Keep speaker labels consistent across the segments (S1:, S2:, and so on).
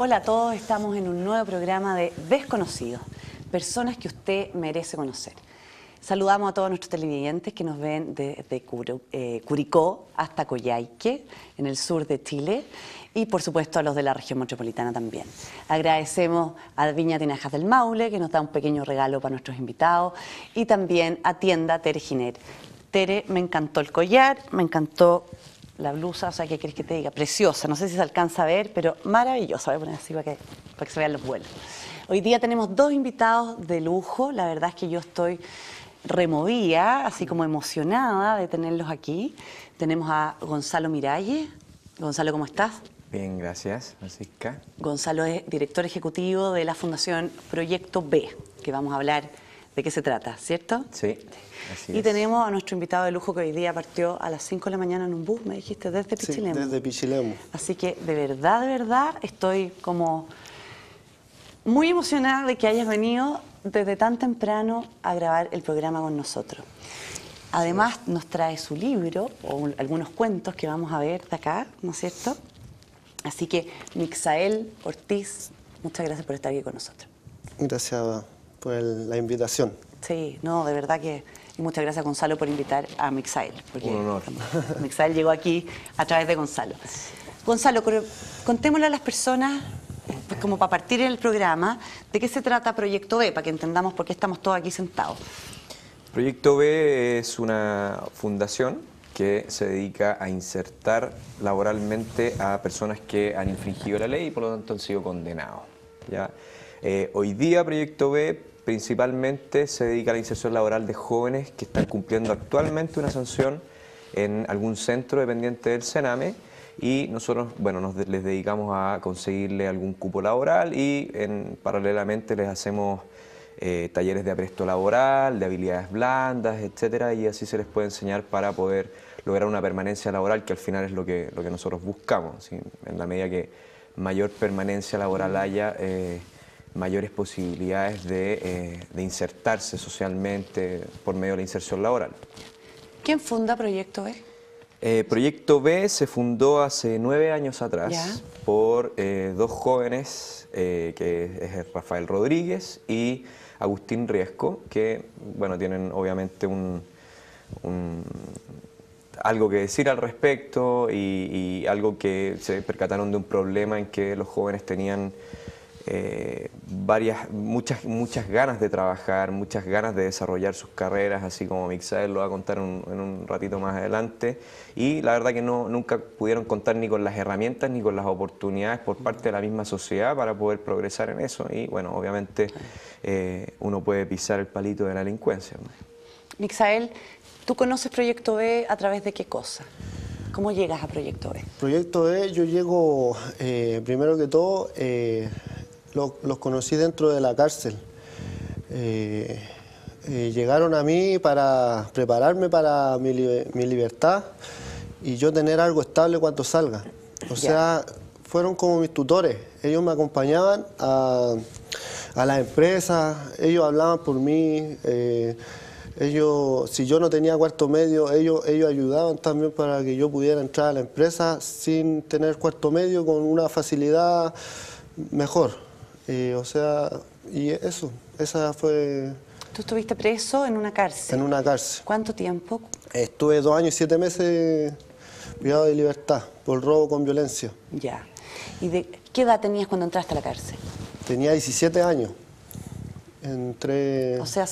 S1: Hola a todos, estamos en un nuevo programa de Desconocidos, personas que usted merece conocer. Saludamos a todos nuestros televidentes que nos ven desde Curicó hasta Coyhaique, en el sur de Chile, y por supuesto a los de la región metropolitana también. Agradecemos a Viña Tinajas del Maule, que nos da un pequeño regalo para nuestros invitados, y también a Tienda Tere Giner. Tere, me encantó el collar, me encantó la blusa, o sea, ¿qué querés que te diga? Preciosa, no sé si se alcanza a ver, pero maravillosa. Voy a poner así para que se vean los vuelos. Hoy día tenemos dos invitados de lujo, la verdad es que yo estoy removida, así como emocionada de tenerlos aquí. Tenemos a Gonzalo Miralles. Gonzalo, ¿cómo estás?
S2: Bien, gracias, Francisca.
S1: Gonzalo es director ejecutivo de la Fundación Proyecto B, que vamos a hablar de qué se trata, ¿cierto?
S2: Sí, así es.
S1: Y tenemos a nuestro invitado de lujo que hoy día partió a las 5 de la mañana en un bus, me dijiste, desde Pichilemu.
S3: Sí, desde Pichilemu.
S1: Así que de verdad, estoy como muy emocionada de que hayas venido desde tan temprano a grabar el programa con nosotros. Además nos trae su libro o algunos cuentos que vamos a ver de acá, ¿no es cierto? Así que Mixael Ortiz, muchas gracias por estar aquí con nosotros.
S3: Gracias por la invitación.
S1: Sí, no, de verdad que... Y muchas gracias, Gonzalo, por invitar a Mixael.
S2: Un honor.
S1: Mixael llegó aquí a través de Gonzalo. Gonzalo, contémosle a las personas, pues como para partir el programa, de qué se trata Proyecto B, para que entendamos por qué estamos todos aquí sentados.
S2: Proyecto B es una fundación que se dedica a insertar laboralmente a personas que han infringido la ley y por lo tanto han sido condenados, ¿ya? Hoy día Proyecto B principalmente se dedica a la inserción laboral de jóvenes que están cumpliendo actualmente una sanción en algún centro dependiente del Sename y nosotros, bueno, les dedicamos a conseguirle algún cupo laboral y paralelamente les hacemos talleres de apresto laboral, de habilidades blandas, etcétera, y así se les puede enseñar para poder lograr una permanencia laboral, que al final es lo que nosotros buscamos, ¿sí? En la medida que mayor permanencia laboral haya, mayores posibilidades de insertarse socialmente por medio de la inserción laboral.
S1: ¿Quién funda Proyecto B?
S2: Proyecto B se fundó hace 9 años atrás por dos jóvenes, que es Rafael Rodríguez y Agustín Riesco, que bueno, tienen obviamente algo que decir al respecto y algo que se percataron de un problema en que los jóvenes tenían muchas ganas de trabajar, muchas ganas de desarrollar sus carreras, así como Mixael lo va a contar en un ratito más adelante, y la verdad que nunca pudieron contar ni con las herramientas ni con las oportunidades por parte de la misma sociedad para poder progresar en eso, y bueno, obviamente uno puede pisar el palito de la delincuencia, ¿no?
S1: Mixael, ¿tú conoces Proyecto B a través de qué cosa? ¿Cómo llegas a Proyecto B?
S3: Proyecto B, yo llego, primero que todo, los conocí dentro de la cárcel. Llegaron a mí para prepararme para mi libertad y yo tener algo estable cuando salga. O sea, fueron como mis tutores. Ellos me acompañaban a las empresas, ellos hablaban por mí. Ellos, si yo no tenía cuarto medio, ellos ayudaban también para que yo pudiera entrar a la empresa sin tener cuarto medio, con una facilidad mejor. O sea, y eso, esa fue...
S1: ¿Tú estuviste preso en una cárcel?
S3: En una cárcel.
S1: ¿Cuánto tiempo?
S3: Estuve 2 años y 7 meses privado de libertad por robo con violencia.
S1: Ya. ¿Y de qué edad tenías cuando entraste a la cárcel?
S3: Tenía 17 años. Entré...
S1: O sea,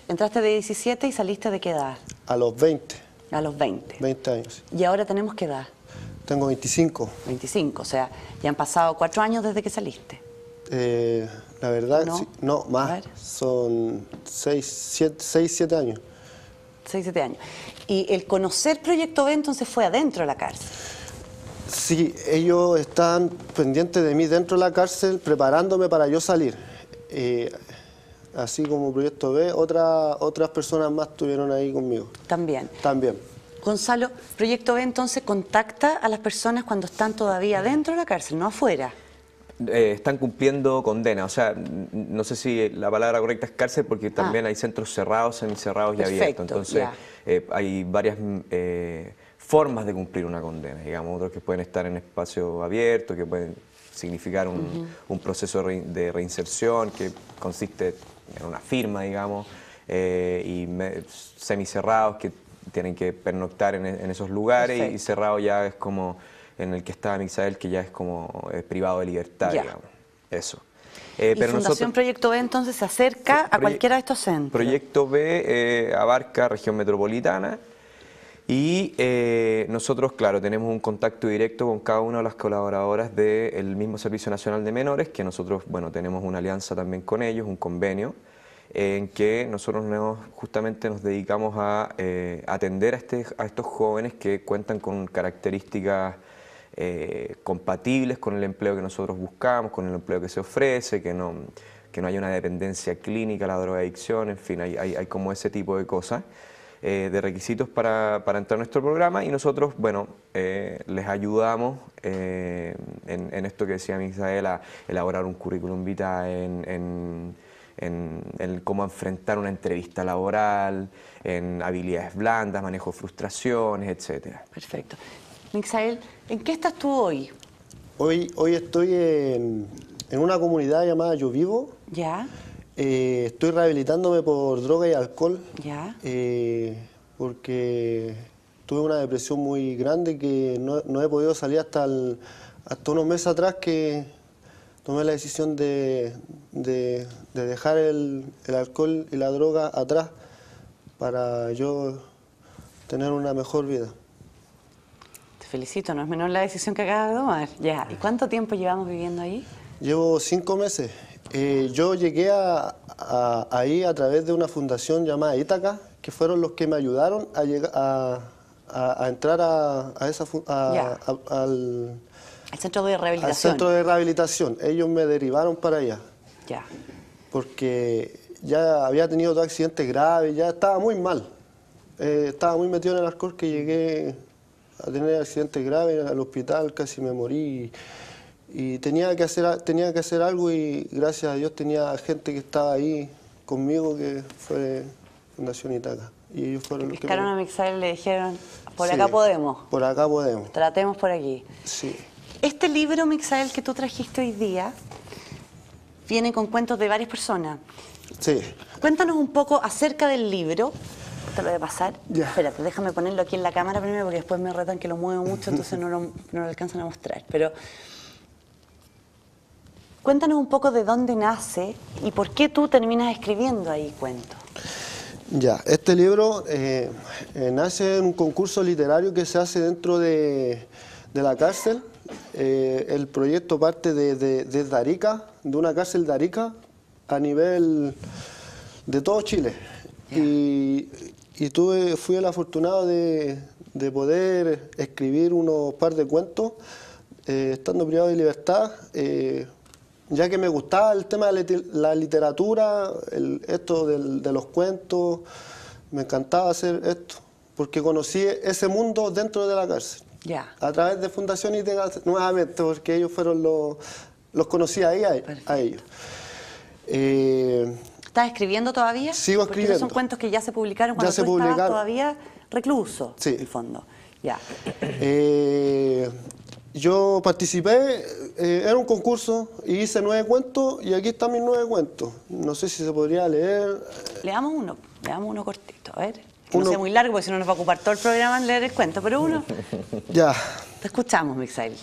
S1: entraste de 17 y saliste ¿de qué edad?
S3: A los 20.
S1: A los 20.
S3: 20 años.
S1: ¿Y ahora tenemos qué edad?
S3: Tengo 25.
S1: 25, o sea, ya han pasado 4 años desde que saliste.
S3: La verdad,
S1: ¿No?
S3: sí, no, más. Son 6, 7 años.
S1: 6, 7 años. ¿Y el conocer Proyecto B entonces fue adentro de la cárcel?
S3: Sí, ellos están pendientes de mí dentro de la cárcel, preparándome para yo salir. Así como Proyecto B, otras personas más estuvieron ahí conmigo.
S1: También.
S3: También.
S1: Gonzalo, Proyecto B entonces contacta a las personas cuando están todavía dentro de la cárcel, no afuera.
S2: Están cumpliendo condena, o sea, no sé si la palabra correcta es cárcel porque también hay centros cerrados, semicerrados y abiertos, entonces hay varias formas de cumplir una condena, digamos, otros que pueden estar en espacio abierto, que pueden significar un proceso de reinserción que consiste en una firma, digamos, y semicerrados que tienen que pernoctar en esos lugares, y cerrado ya es como en el que estaba Misael, que ya es como privado de libertad, digamos, eso.
S1: ¿Y pero Fundación Proyecto B entonces se acerca a cualquiera de estos centros?
S2: Proyecto B abarca región metropolitana y nosotros, claro, tenemos un contacto directo con cada una de las colaboradoras del mismo Servicio Nacional de Menores, que nosotros, bueno, tenemos una alianza también con ellos, un convenio, en que nosotros justamente nos dedicamos a atender a estos jóvenes que cuentan con características compatibles con el empleo que nosotros buscamos, con el empleo que se ofrece, que no haya una dependencia clínica a la drogadicción, en fin, hay como ese tipo de cosas, de requisitos para entrar a nuestro programa, y nosotros, bueno, les ayudamos en esto que decía Misael, a elaborar un currículum vitae, en cómo enfrentar una entrevista laboral, en habilidades blandas, manejo de frustraciones, etcétera.
S1: Perfecto. Misael, ¿en qué estás tú hoy?
S3: Hoy estoy en una comunidad llamada Yo Vivo.
S1: Ya.
S3: Estoy rehabilitándome por droga y alcohol.
S1: Ya.
S3: Porque tuve una depresión muy grande que no he podido salir hasta unos meses atrás, que tomé la decisión de dejar el alcohol y la droga atrás para yo tener una mejor vida.
S1: Te felicito, no es menor la decisión que acabas de tomar. Ya. ¿Y cuánto tiempo llevamos viviendo ahí?
S3: Llevo 5 meses. Yo llegué ahí a través de una fundación llamada Ítaca, que fueron los que me ayudaron a entrar al
S1: centro de rehabilitación.
S3: Al centro de rehabilitación. Ellos me derivaron para allá.
S1: Ya.
S3: Porque ya había tenido 2 accidentes graves, ya estaba muy mal. Estaba muy metido en el alcohol, que llegué a tener accidentes graves al hospital, casi me morí. Y tenía que hacer algo, y gracias a Dios tenía gente que estaba ahí conmigo, que fue Fundación Ítaca. Y ellos fueron los que
S1: buscaron a Misael y le dijeron, por acá podemos.
S3: Por acá podemos.
S1: Tratemos por aquí.
S3: Sí.
S1: Este libro, Misael, que tú trajiste hoy día, viene con cuentos de varias personas. Sí. Cuéntanos un poco acerca del libro. Te lo voy a pasar. Ya. Espérate, déjame ponerlo aquí en la cámara primero, porque después me retan que lo muevo mucho, entonces no lo alcanzan a mostrar. Pero cuéntanos un poco de dónde nace y por qué tú terminas escribiendo ahí cuentos.
S3: Ya, este libro nace en un concurso literario que se hace dentro de la cárcel. El proyecto parte desde Arica, de una cárcel de Arica, a nivel de todo Chile. Yeah. Y fui el afortunado de poder escribir unos par de cuentos, estando privado de libertad, ya que me gustaba el tema de la literatura, esto de los cuentos, me encantaba hacer esto, porque conocí ese mundo dentro de la cárcel.
S1: Ya.
S3: A través de Fundación Ítaca, nuevamente, porque ellos fueron los conocí ahí a ellos.
S1: ¿Estás escribiendo todavía?
S3: Sigo escribiendo.
S1: Porque son cuentos que ya se publicaron cuando tú estabas todavía recluso, sí, en el fondo. Ya.
S3: Yo participé, era un concurso, y hice 9 cuentos, y aquí están mis 9 cuentos. No sé si se podría leer.
S1: Leamos uno cortito, a ver. Que no sea muy largo, porque si no nos va a ocupar todo el programa en leer el cuento, pero uno.
S3: Ya.
S1: Te escuchamos, Misael.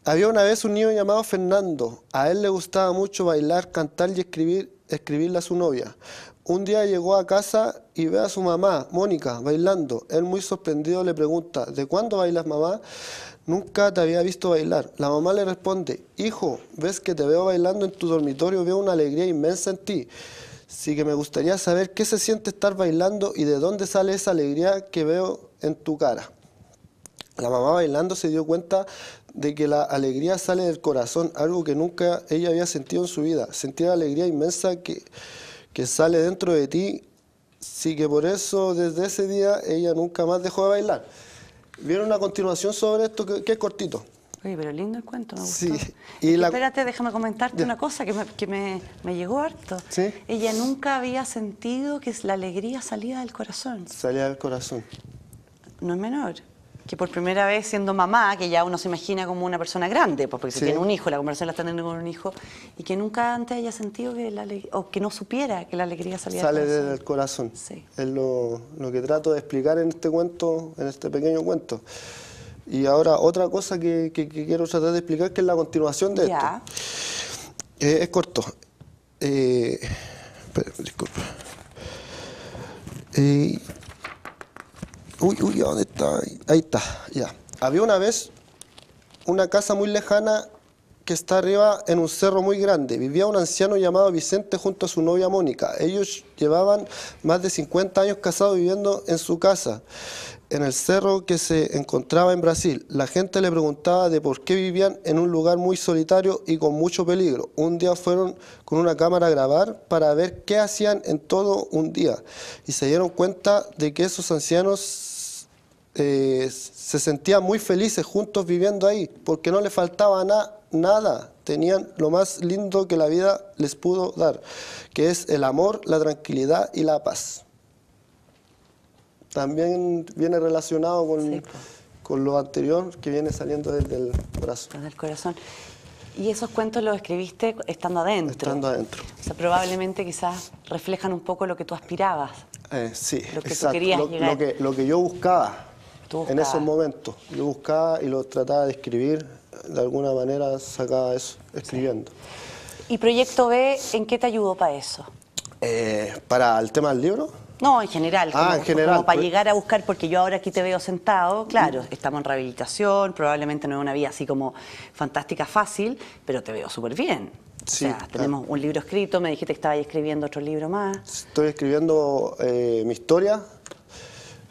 S3: Había una vez un niño llamado Fernando. A él le gustaba mucho bailar, cantar y escribirle a su novia. Un día llegó a casa y ve a su mamá, Mónica, bailando. Él, muy sorprendido, le pregunta, ¿de cuándo bailas, mamá? Nunca te había visto bailar. La mamá le responde, hijo, ves que te veo bailando en tu dormitorio, veo una alegría inmensa en ti. Sí que me gustaría saber qué se siente estar bailando y de dónde sale esa alegría que veo en tu cara. La mamá, bailando, se dio cuenta de que la alegría sale del corazón, algo que nunca ella había sentido en su vida. Sentir la alegría inmensa que sale dentro de ti. Sí, que por eso desde ese día ella nunca más dejó de bailar. Vieron una continuación sobre esto que es cortito.
S1: Oye, pero lindo el cuento, me gustó.
S3: Sí.
S1: Espérate, déjame comentarte una cosa que me llegó harto.
S3: ¿Sí?
S1: Ella nunca había sentido que la alegría salía del corazón.
S3: Salía del corazón.
S1: no es menor. Que por primera vez siendo mamá, que ya uno se imagina como una persona grande, pues porque si
S3: Sí.
S1: tiene un hijo, la conversación la está teniendo con un hijo, y que nunca antes haya sentido que o que no supiera que la alegría salía
S3: Sale
S1: del
S3: desde
S1: corazón.
S3: el corazón.
S1: Sí.
S3: Es lo que trato de explicar en este cuento, en este pequeño cuento. Y ahora otra cosa que quiero tratar de explicar, que es la continuación de
S1: Ya.
S3: esto. Es corto. Espera, disculpa. Uy, ¿dónde está? Ahí está, ya. Había una vez una casa muy lejana que está arriba en un cerro muy grande. Vivía un anciano llamado Vicente junto a su novia Mónica. Ellos llevaban más de 50 años casados viviendo en su casa, en el cerro que se encontraba en Brasil. La gente le preguntaba de por qué vivían en un lugar muy solitario y con mucho peligro. Un día fueron con una cámara a grabar para ver qué hacían en todo un día y se dieron cuenta de que esos ancianos se sentían muy felices juntos viviendo ahí, porque no les faltaba nada, tenían lo más lindo que la vida les pudo dar, que es el amor, la tranquilidad y la paz. También viene relacionado
S1: Sí, po.
S3: con lo anterior, que viene saliendo desde el corazón.
S1: Desde el corazón. Y esos cuentos los escribiste estando adentro.
S3: Estando adentro.
S1: O sea, probablemente quizás reflejan un poco lo que tú aspirabas.
S3: Sí,
S1: Lo que tú
S3: exacto.
S1: querías llegar.
S3: Lo que yo buscaba
S1: Tú
S3: en
S1: buscabas.
S3: esos momentos. Yo buscaba y lo trataba de escribir, de alguna manera sacaba eso, escribiendo.
S1: ¿Y Proyecto B, en qué te ayudó para eso?
S3: Para el tema del libro,
S1: No, en general.
S3: En general,
S1: como para
S3: pues.
S1: llegar a buscar, porque yo ahora aquí te veo sentado, claro, estamos en rehabilitación, probablemente no es una vida así como fantástica, fácil, pero te veo súper bien.
S3: Sí,
S1: o sea, tenemos un libro escrito, me dijiste que estabas escribiendo otro libro más.
S3: estoy escribiendo mi historia,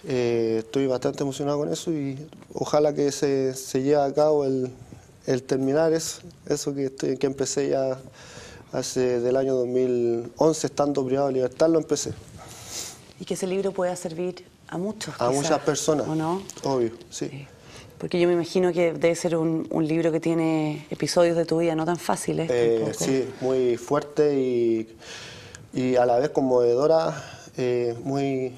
S3: estoy bastante emocionado con eso y ojalá que se lleve a cabo el terminar eso que empecé ya hace del año 2011, estando privado de libertad, lo empecé.
S1: Y que ese libro pueda servir a muchos.
S3: A
S1: quizás,
S3: muchas personas,
S1: ¿o no?
S3: obvio, sí.
S1: Sí. Porque yo me imagino que debe ser un libro que tiene episodios de tu vida no tan fáciles. Tampoco.
S3: Sí, muy fuerte y a la vez conmovedora, muy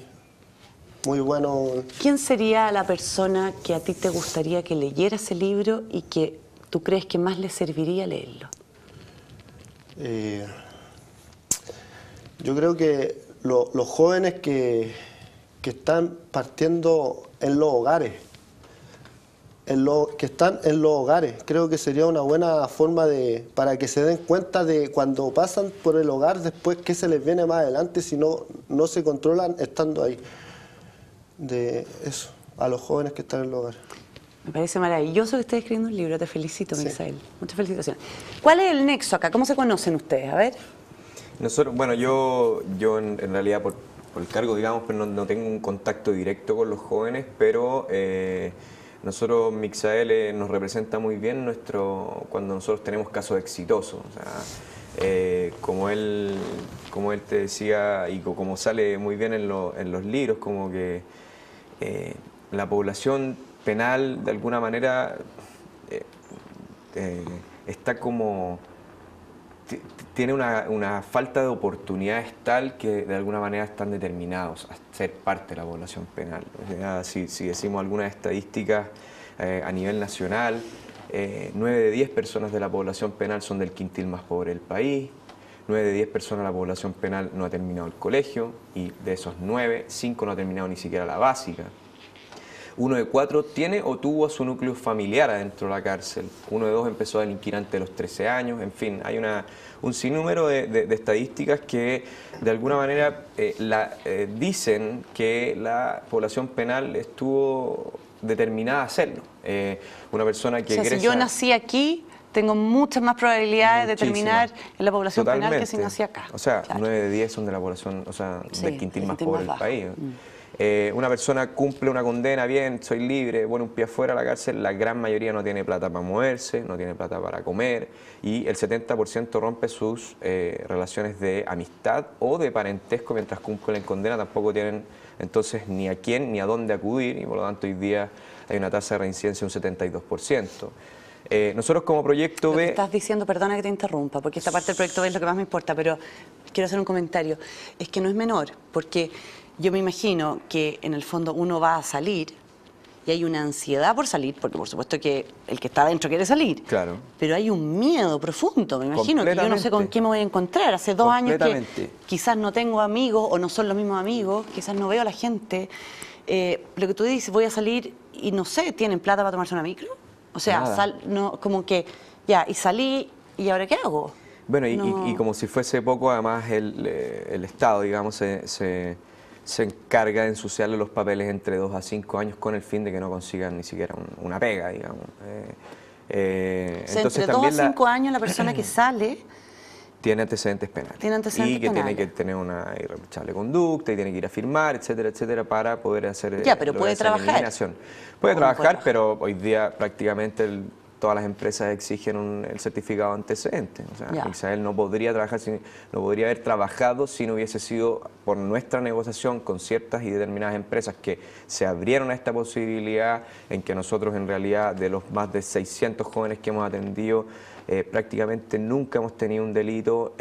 S3: bueno.
S1: ¿Quién sería la persona que a ti te gustaría que leyera ese libro y que tú crees que más le serviría leerlo?
S3: Yo creo que los jóvenes que están partiendo en los hogares, que están en los hogares, creo que sería una buena forma para que se den cuenta de cuando pasan por el hogar, después qué se les viene más adelante si no se controlan estando ahí. De eso, a los jóvenes que están en los hogares.
S1: Me parece maravilloso que estés escribiendo un libro. Te felicito,
S3: Sí.
S1: Misael. Muchas felicitaciones. ¿Cuál es el nexo acá? ¿Cómo se conocen ustedes? A ver.
S2: Nosotros, bueno, yo en realidad por el cargo, digamos, pero no tengo un contacto directo con los jóvenes, pero nosotros, Mixael, nos representa muy bien cuando nosotros tenemos casos exitosos. O sea, como él te decía y como sale muy bien en los libros, como que la población penal de alguna manera está como tiene una falta de oportunidades tal que de alguna manera están determinados a ser parte de la población penal. O sea, si decimos algunas estadísticas a nivel nacional, 9 de 10 personas de la población penal son del quintil más pobre del país, 9 de 10 personas de la población penal no ha terminado el colegio y de esos 9, 5 no ha terminado ni siquiera la básica. 1 de 4 tiene o tuvo a su núcleo familiar adentro de la cárcel. 1 de 2 empezó a delinquir antes de los 13 años. En fin, hay un sinnúmero de estadísticas que de alguna manera dicen que la población penal estuvo determinada a hacerlo. Una persona que
S1: O sea,
S2: egresa...
S1: si yo nací aquí, tengo muchas más probabilidades de terminar en la población penal que si
S2: Totalmente.
S1: nací acá.
S2: O sea,
S1: Claro.
S2: 9 de 10 son de la población, o sea,
S1: Sí,
S2: del quintil
S1: del
S2: más
S1: quintil
S2: pobre
S1: más
S2: del
S1: bajo.
S2: país. Una persona cumple una condena, bien, soy libre, bueno, un pie afuera de la cárcel, la gran mayoría no tiene plata para moverse, no tiene plata para comer y el 70% rompe sus relaciones de amistad o de parentesco mientras cumplen condena, tampoco tienen entonces ni a quién ni a dónde acudir y por lo tanto hoy día hay una tasa de reincidencia de un 72%. Nosotros como Proyecto
S1: Lo que
S2: B...
S1: estás diciendo, perdona que te interrumpa, porque esta parte del proyecto B es lo que más me importa, pero quiero hacer un comentario. Es que no es menor, porque yo me imagino que en el fondo uno va a salir y hay una ansiedad por salir, porque por supuesto que el que está adentro quiere salir.
S2: Claro.
S1: Pero hay un miedo profundo, me imagino, que yo no sé con qué me voy a encontrar. Hace 2 años que quizás no tengo amigos o no son los mismos amigos, quizás no veo a la gente. Lo que tú dices, voy a salir y no sé, ¿tienen plata para tomarse una micro? O sea, no, como que ya, y salí, ¿y ahora qué hago?
S2: Bueno, y como si fuese poco, además el Estado, digamos, se encarga de ensuciarle los papeles entre 2 a 5 años con el fin de que no consigan ni siquiera una pega, digamos.
S1: O sea, entonces, entre 2 a 5 años la persona que sale
S2: tiene antecedentes penales. Y que tiene que tener una irreprochable conducta y tiene que ir a firmar, etcétera, etcétera, para poder hacer
S1: pero puede trabajar.
S2: eliminación. Puede trabajar, pero hoy día prácticamente todas las empresas exigen el certificado de antecedentes. O sea, Misael no podría trabajar, no podría haber trabajado si no hubiese sido por nuestra negociación con ciertas y determinadas empresas que se abrieron a esta posibilidad, en que nosotros en realidad de los más de 600 jóvenes que hemos atendido, prácticamente nunca hemos tenido un delito.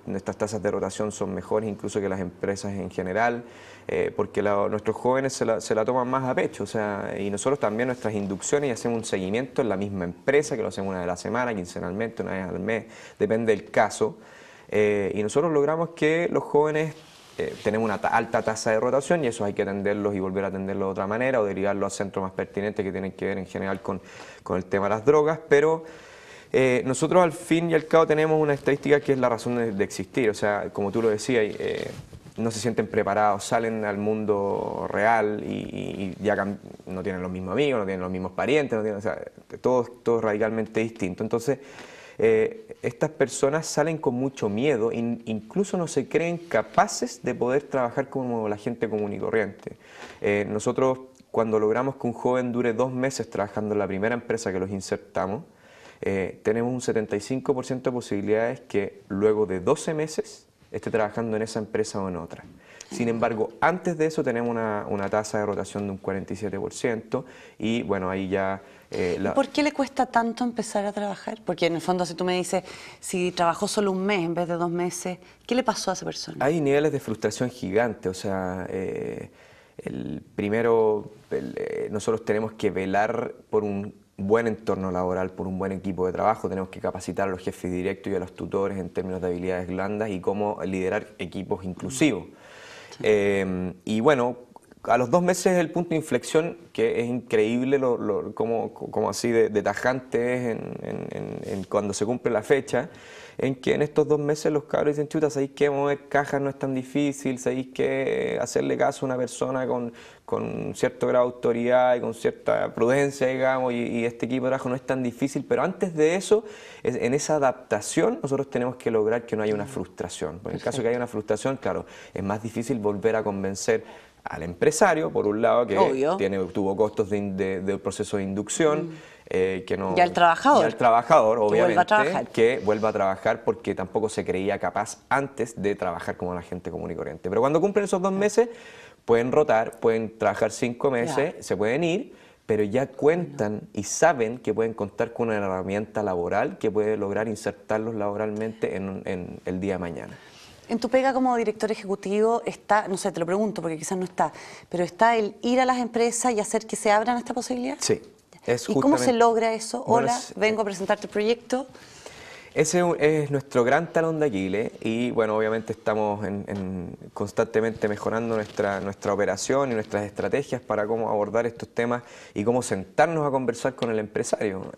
S2: Nuestras tasas de rotación son mejores incluso que las empresas en general, porque nuestros jóvenes se la toman más a pecho. O sea, y nosotros también nuestras inducciones y hacemos un seguimiento en la misma empresa, que lo hacemos una vez a la semana, quincenalmente, una vez al mes, depende del caso. Y nosotros logramos que los jóvenes tenemos una alta tasa de rotación y eso hay que atenderlos y volver a atenderlos de otra manera o derivarlos a centros más pertinentes que tienen que ver en general con el tema de las drogas, pero nosotros al fin y al cabo tenemos una estadística que es la razón de existir. O sea, como tú lo decías, no se sienten preparados, salen al mundo real y ya no tienen los mismos amigos, no tienen los mismos parientes, o sea, todo es radicalmente distinto. Entonces, estas personas salen con mucho miedo, incluso no se creen capaces de poder trabajar como la gente común y corriente. Nosotros, cuando logramos que un joven dure 2 meses trabajando en la primera empresa que los insertamos, tenemos un 75% de posibilidades que luego de 12 meses esté trabajando en esa empresa o en otra. Sin embargo, antes de eso tenemos una tasa de rotación de un 47% y bueno, ahí ya...
S1: ¿Y por qué le cuesta tanto empezar a trabajar? Porque en el fondo, si tú me dices, si trabajó solo 1 mes en vez de 2 meses, ¿qué le pasó a esa persona?
S2: Hay niveles de frustración gigantes, o sea, nosotros tenemos que velar por un buen entorno laboral, por un buen equipo de trabajo, tenemos que capacitar a los jefes directos y a los tutores en términos de habilidades blandas y cómo liderar equipos inclusivos. Y bueno, a los 2 meses es el punto de inflexión, que es increíble como así de tajante es cuando se cumple la fecha, en que en estos 2 meses los cabros dicen, chuta, ¿sabéis que mover cajas no es tan difícil? ¿Sabéis que hacerle caso a una persona con cierto grado de autoridad y con cierta prudencia, digamos, y este equipo de trabajo no es tan difícil? Pero antes de eso, en esa adaptación, nosotros tenemos que lograr que no haya una frustración. En el caso de que haya una frustración, claro, es más difícil volver a convencer al empresario, por un lado, que tuvo costos de proceso de inducción, que no,
S1: y al trabajador,
S2: obviamente, que vuelva a trabajar porque tampoco se creía capaz antes de trabajar como la gente común y corriente. Pero cuando cumplen esos 2 meses, pueden rotar, pueden trabajar 5 meses, se pueden ir, pero ya cuentan y saben que pueden contar con una herramienta laboral que puede lograr insertarlos laboralmente en el día de mañana.
S1: En tu pega como director ejecutivo está, no sé, te lo pregunto porque quizás no está, pero está el ir a las empresas y hacer que se abran esta posibilidad.
S2: Sí.
S1: ¿Y cómo se logra eso? Hola, vengo a presentarte el proyecto.
S2: Ese es nuestro gran talón de Aquiles y bueno, obviamente estamos constantemente mejorando nuestra operación y nuestras estrategias para cómo abordar estos temas y cómo sentarnos a conversar con el empresario.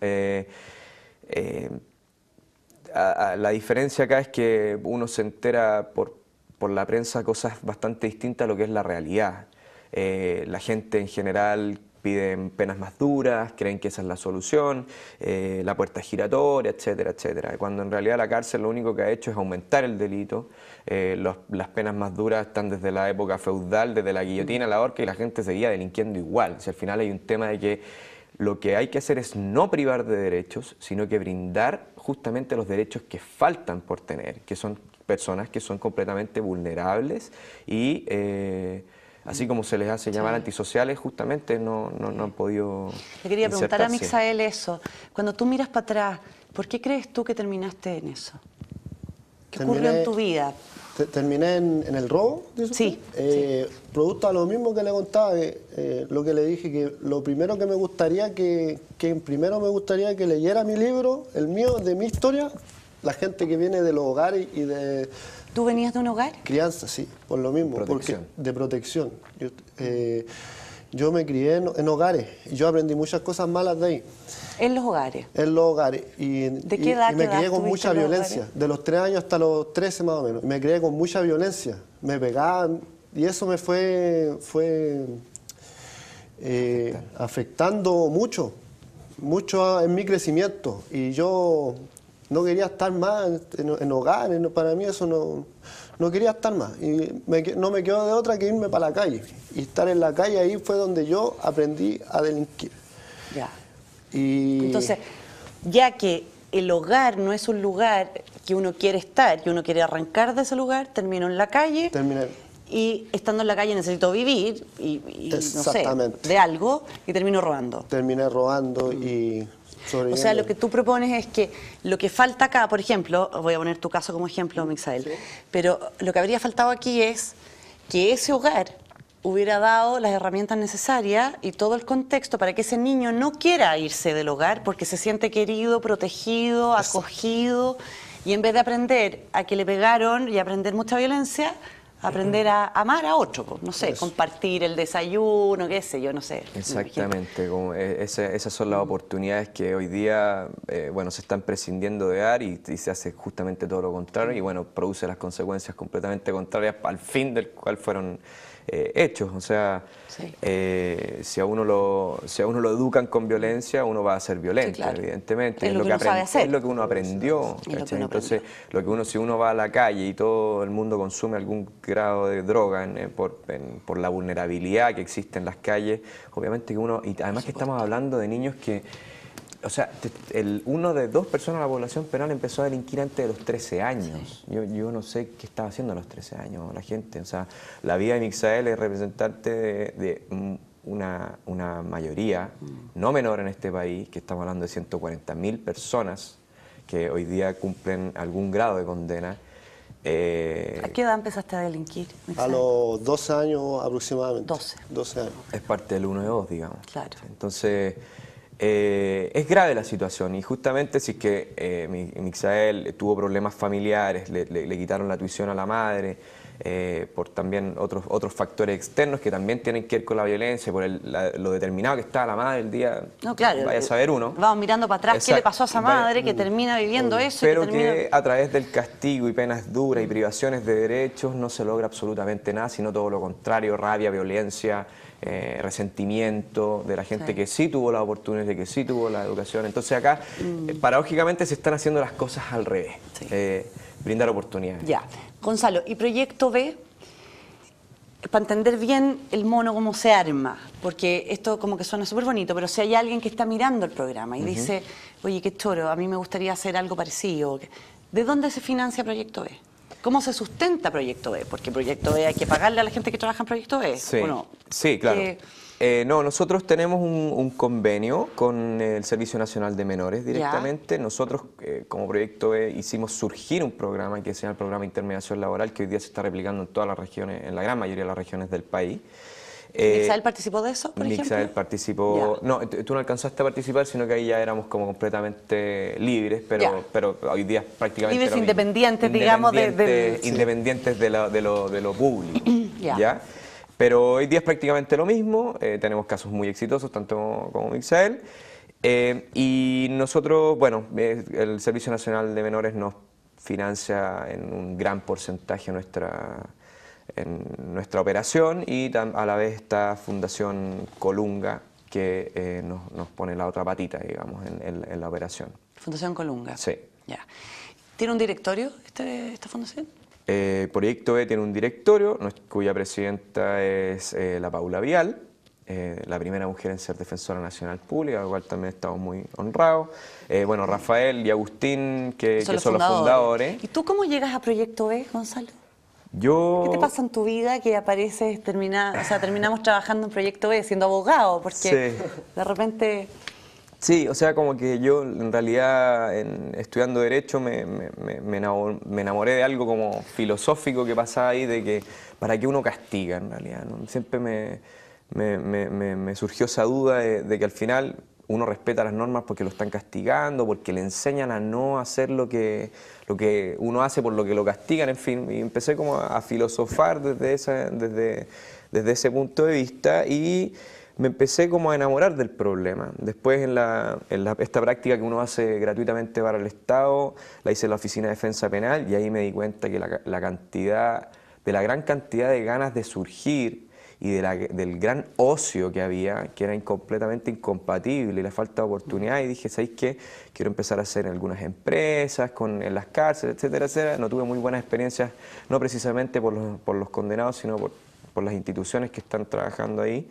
S2: La diferencia acá es que uno se entera por la prensa cosas bastante distintas a lo que es la realidad. La gente en general piden penas más duras, creen que esa es la solución, la puerta giratoria, etcétera, etcétera. Cuando en realidad la cárcel lo único que ha hecho es aumentar el delito. Las penas más duras están desde la época feudal, desde la guillotina a la horca, y la gente seguía delinquiendo igual. O sea, al final hay un tema de que lo que hay que hacer es no privar de derechos, sino que brindar justamente los derechos que faltan por tener, que son personas que son completamente vulnerables y así como se les hace llamar antisociales, justamente no han podido.
S1: Le quería preguntar a
S2: insertarse.
S1: Misael eso. Cuando tú miras para atrás, ¿por qué crees tú que terminaste en eso? ¿Qué ocurrió en tu vida?
S3: terminé en el robo, ¿dice
S1: Sí,
S3: usted? Producto a lo mismo que le contaba, lo que le dije, que lo primero que me gustaría primero me gustaría que leyera mi libro, el mío, de mi historia, la gente que viene de los hogares y de
S1: ¿Tú venías de un hogar?
S3: crianza, sí, por lo mismo,
S2: Protección.
S3: de protección. Yo me crié en hogares y yo aprendí muchas cosas malas de ahí.
S1: En los hogares.
S3: En los hogares.
S1: ¿De qué edad,
S3: y me
S1: qué edad
S3: crié con
S1: tuviste
S3: mucha
S1: en los
S3: violencia.
S1: hogares?
S3: De los 3 años hasta los 13 más o menos. Me crié con mucha violencia. Me pegaban y eso me fue afectando mucho en mi crecimiento. Y yo no quería estar más en hogares. Para mí eso no quería estar más. Y no me quedó de otra que irme para la calle. Y estar en la calle ahí fue donde yo aprendí a delinquir.
S1: Ya.
S3: Y
S1: Entonces, ya que el hogar no es un lugar que uno quiere estar, que uno quiere arrancar de ese lugar, termino en la calle.
S3: terminé.
S1: Y estando en la calle necesito vivir y no sé,
S3: Exactamente.
S1: de algo, y termino robando.
S3: Terminé robando y
S1: O
S3: sobreviviendo.
S1: sea, lo que tú propones es que lo que falta acá, por ejemplo, voy a poner tu caso como ejemplo, Mixael, pero lo que habría faltado aquí es que ese hogar hubiera dado las herramientas necesarias y todo el contexto para que ese niño no quiera irse del hogar porque se siente querido, protegido, acogido, y en vez de aprender a que le pegaron y aprender mucha violencia, aprender a amar a otro, pues, no sé, compartir el desayuno, qué sé yo, no sé.
S2: Exactamente, esas son las oportunidades que hoy día bueno, se están prescindiendo de dar y se hace justamente todo lo contrario y bueno, produce las consecuencias completamente contrarias al fin del cual fueron hechos. O sea,
S1: Sí.
S2: si a uno lo educan con violencia, uno va a ser violento,
S1: Sí, claro.
S2: evidentemente.
S1: Es lo que uno sabe hacer.
S2: Es lo que uno aprendió.
S1: Es lo que
S2: ¿cachai?
S1: uno
S2: Entonces, si uno va a la calle y todo el mundo consume algún grado de droga por la vulnerabilidad que existe en las calles, obviamente que uno, y además que estamos hablando de niños que, o sea, uno de 2 personas de la población penal empezó a delinquir antes de los 13 años. Sí. Yo no sé qué estaba haciendo a los 13 años la gente. O sea, la vida de Mixael es representante de una mayoría no menor en este país, que estamos hablando de 140.000 personas que hoy día cumplen algún grado de condena.
S1: ¿A qué edad empezaste a delinquir,
S3: A
S1: Mixael?
S3: los 12 años aproximadamente. 12 años.
S2: Es parte del 1 de 2, digamos.
S1: Claro.
S2: Entonces, es grave la situación y justamente si es que Mixael tuvo problemas familiares, le quitaron la tuición a la madre, por también otros factores externos que también tienen que ver con la violencia, por lo determinado que está la madre el día,
S1: No, claro,
S2: vaya a saber uno.
S1: Vamos mirando para atrás qué le pasó a esa madre que termina viviendo eso.
S2: Pero
S1: y que termina...
S2: que a través del castigo y penas duras y privaciones de derechos no se logra absolutamente nada, sino todo lo contrario, rabia, violencia, resentimiento de la gente
S1: Sí.
S2: que sí tuvo la oportunidad, de que sí tuvo la educación. Entonces acá, paradójicamente, se están haciendo las cosas al revés.
S1: Sí.
S2: Brindar oportunidades.
S1: Ya. Gonzalo, ¿y Proyecto B? Para entender bien el mono cómo se arma, porque esto como que suena súper bonito, pero si hay alguien que está mirando el programa y dice, oye, qué choro, a mí me gustaría hacer algo parecido, ¿de dónde se financia Proyecto B? ¿Cómo se sustenta Proyecto B? Porque Proyecto B hay que pagarle a la gente que trabaja en Proyecto B,
S2: Sí,
S1: ¿o no?
S2: sí, claro. No, nosotros tenemos un convenio con el Servicio Nacional de Menores directamente.
S1: Ya.
S2: Nosotros, como Proyecto B, hicimos surgir un programa que se llama el Programa de Intermediación Laboral, que hoy día se está replicando en todas las regiones, en la gran mayoría de las regiones del país.
S1: ¿Mixael participó de eso, por
S2: Mixael
S1: ejemplo?
S2: participó...
S1: Ya.
S2: No, tú no alcanzaste a participar, sino que ahí ya éramos como completamente libres,
S1: Ya.
S2: pero hoy día es prácticamente
S1: Libres,
S2: lo mismo.
S1: independientes, digamos,
S2: Independientes de lo público.
S1: Ya.
S2: ¿Ya? Pero hoy día es prácticamente lo mismo, tenemos casos muy exitosos, tanto como Mixael, y nosotros, bueno, el Servicio Nacional de Menores nos financia en un gran porcentaje en nuestra operación y a la vez esta Fundación Colunga que nos pone la otra patita, digamos, en la operación.
S1: Fundación Colunga.
S2: Sí.
S1: Ya. ¿Tiene un directorio esta fundación?
S2: Proyecto B tiene un directorio cuya presidenta es la Paula Vial, la primera mujer en ser defensora nacional pública, al cual también estamos muy honrados. Bueno, Rafael y Agustín, que son los fundadores.
S1: ¿Y tú cómo llegas a Proyecto B, Gonzalo?
S2: Yo...
S1: ¿Qué te pasa en tu vida que apareces, terminamos trabajando en Proyecto B siendo abogado? Porque
S2: Sí.
S1: de repente...
S2: Sí, o sea, como que yo en realidad estudiando Derecho me enamoré de algo como filosófico que pasaba ahí, de que para qué uno castiga en realidad, ¿no? Siempre me surgió esa duda de que al final uno respeta las normas porque lo están castigando, porque le enseñan a no hacer lo que uno hace por lo que lo castigan, en fin, y empecé como a filosofar desde ese punto de vista y me empecé como a enamorar del problema. Después esta práctica que uno hace gratuitamente para el Estado, la hice en la Oficina de Defensa Penal y ahí me di cuenta que la gran cantidad de ganas de surgir y del gran ocio que había, que era completamente incompatible, y la falta de oportunidad, y dije, ¿sabéis qué? Quiero empezar a hacer en algunas empresas, en las cárceles, etcétera, etcétera. No tuve muy buenas experiencias, no precisamente por los condenados, sino por las instituciones que están trabajando ahí.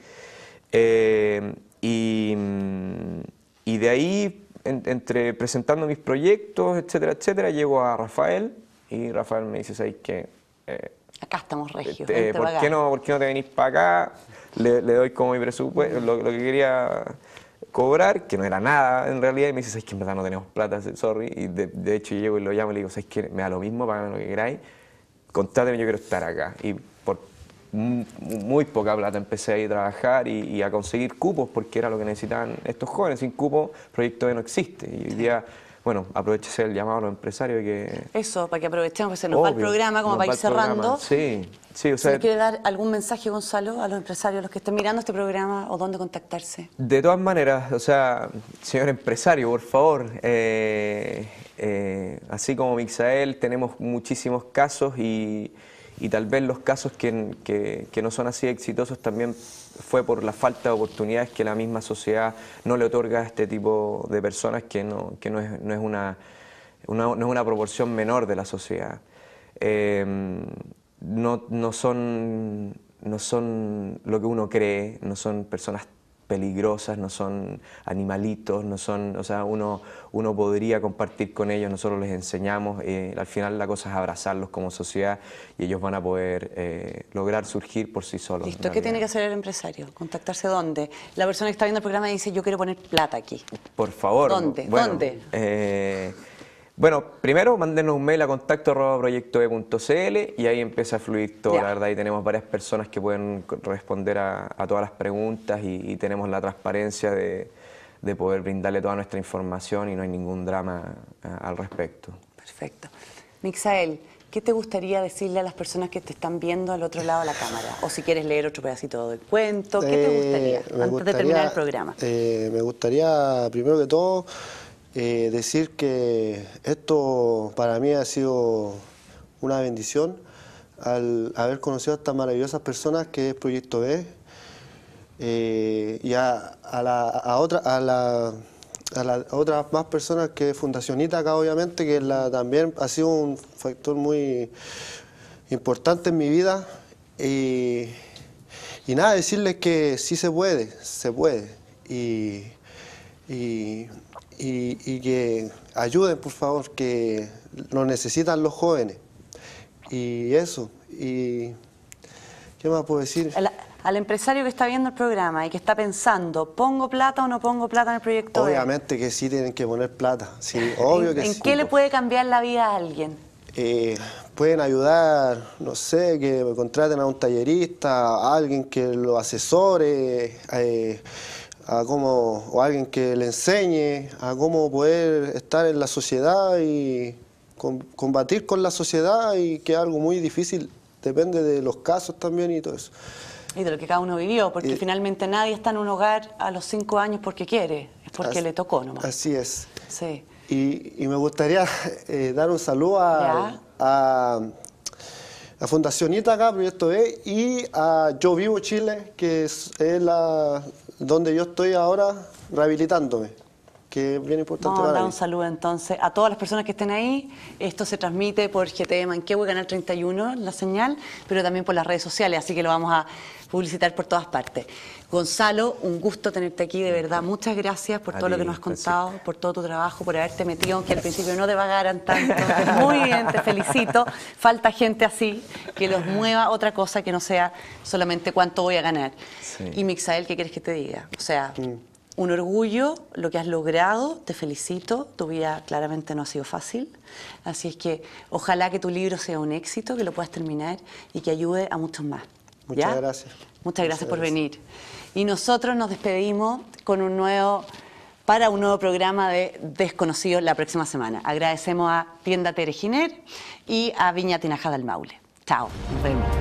S2: Y de ahí, entre presentando mis proyectos, etcétera, etcétera, llego a Rafael, y Rafael me dice, ¿sabes qué?
S1: Acá estamos regios.
S2: ¿Por qué no te venís para acá? Le doy como mi presupuesto, lo que quería cobrar, que no era nada en realidad, y me dice, ¿sabes qué? En verdad no tenemos plata, sorry, y de hecho yo llego y lo llamo y le digo, ¿sabes qué? Me da lo mismo, pagame lo que queráis, contráteme, yo quiero estar acá. Y por muy poca plata empecé a ir a trabajar y a conseguir cupos, porque era lo que necesitaban estos jóvenes. Sin cupos, Proyecto B no existe. Y hoy día, bueno, aprovechese el llamado a los empresarios que...
S1: Eso, para que aprovechemos, porque se nos va el programa, como para ir cerrando.
S2: Sí, o sea...
S1: ¿Le quiere dar algún mensaje, Gonzalo, a los empresarios, los que estén mirando este programa, o dónde contactarse?
S2: De todas maneras, o sea, señor empresario, por favor, así como Mixael, tenemos muchísimos casos y tal vez los casos que no son así exitosos también fue por la falta de oportunidades que la misma sociedad no le otorga a este tipo de personas, que no es una proporción menor de la sociedad. No son lo que uno cree, no son personas peligrosas, no son animalitos, no son, o sea, uno podría compartir con ellos, nosotros les enseñamos, al final la cosa es abrazarlos como sociedad y ellos van a poder lograr surgir por sí solos.
S1: Listo, ¿qué tiene que hacer el empresario? ¿Contactarse dónde? La persona que está viendo el programa dice, yo quiero poner plata aquí.
S2: Por favor.
S1: ¿Dónde?
S2: Bueno,
S1: ¿Dónde?
S2: Bueno, primero mándenos un mail a contacto@proyectob.cl y ahí empieza a fluir todo,
S1: Ya.
S2: la verdad, y tenemos varias personas que pueden responder a todas las preguntas y tenemos la transparencia de poder brindarle toda nuestra información y no hay ningún drama al respecto.
S1: Perfecto. Mixael, ¿qué te gustaría decirle a las personas que te están viendo al otro lado de la cámara? O si quieres leer otro pedacito del cuento, ¿qué te gustaría antes de terminar el programa?
S3: Me gustaría, primero que todo, decir que esto para mí ha sido una bendición al haber conocido a estas maravillosas personas que es Proyecto B, y a otras más personas que es Fundacionita acá, obviamente, que también ha sido un factor muy importante en mi vida. Y nada, decirles que sí se puede. Y que ayuden, por favor, que lo necesitan los jóvenes. Y eso. Y ¿qué más puedo decir?
S1: Al empresario que está viendo el programa y que está pensando, ¿pongo plata o no pongo plata en el proyecto?
S3: Obviamente que sí tienen que poner plata. Sí, obvio que sí.
S1: ¿En qué le puede cambiar la vida a alguien?
S3: Pueden ayudar, no sé, que contraten a un tallerista, a alguien que lo asesore, o alguien que le enseñe a cómo poder estar en la sociedad y combatir con la sociedad, y que es algo muy difícil, depende de los casos también y todo eso.
S1: Y de lo que cada uno vivió, porque finalmente nadie está en un hogar a los 5 años porque quiere, es porque le tocó nomás.
S3: Así es.
S1: Sí.
S3: Y me gustaría dar un saludo a Fundacionita acá, Proyecto B, y a Yo Vivo Chile, que es donde yo estoy ahora rehabilitándome, que es bien importante
S1: Vamos a
S3: para
S1: dar
S3: mí.
S1: un saludo entonces a todas las personas que estén ahí. Esto se transmite por GTV Manquehue, Canal 31, la señal, pero también por las redes sociales, así que lo vamos a publicitar por todas partes. Gonzalo, un gusto tenerte aquí, de verdad. Muchas gracias por todo lo que nos has contado, por todo tu trabajo, por haberte metido, aunque al principio no te pagaran tanto. Muy bien, te felicito. Falta gente así, que los mueva otra cosa que no sea solamente cuánto voy a ganar.
S2: Sí.
S1: Y Mixael, ¿qué quieres que te diga? O sea, un orgullo lo que has logrado, te felicito, tu vida claramente no ha sido fácil, así es que ojalá que tu libro sea un éxito, que lo puedas terminar y que ayude a muchos más.
S3: Muchas
S1: ¿ya?
S3: gracias.
S1: Muchas gracias por venir. Y nosotros nos despedimos con para un nuevo programa de Desconocidos la próxima semana. Agradecemos a Tienda Tere Giner y a Viña Tinajada del Maule. Chao, nos vemos.